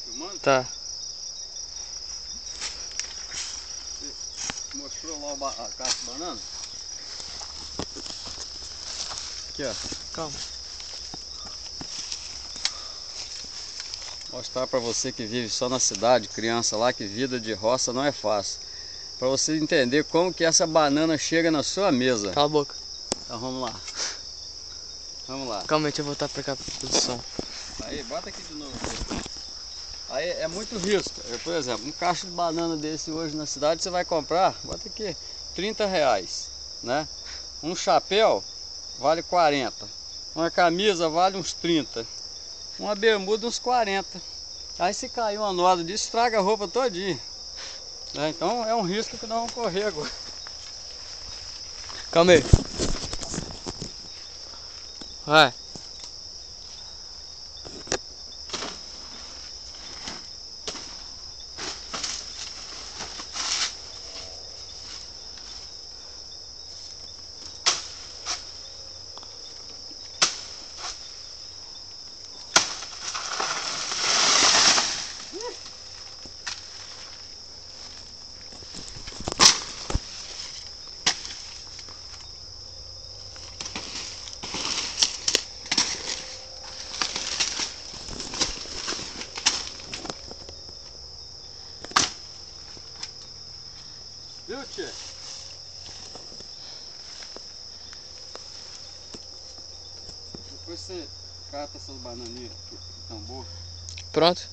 filmando? Tá. Você mostrou lá a caixa de banana? Aqui, ó. Calma. Mostrar pra você que vive só na cidade, criança lá, que vida de roça não é fácil. Pra você entender como que essa banana chega na sua mesa. Cala a boca. Então vamos lá. Vamos lá. Calma aí, deixa eu voltar pra cá pra posição. Aí, bota aqui de novo. Aí é muito risco. Por exemplo, um cacho de banana desse hoje na cidade você vai comprar, bota aqui, R$30, né? Um chapéu vale 40. Uma camisa vale uns 30. Uma bermuda uns 40. Aí se cair uma noda disso, estraga a roupa todinha. Né? Então é um risco que nós vamos correr agora. Calma aí. Vai. Viu, tia? Depois você cata essas bananinhas que estão boas. Pronto?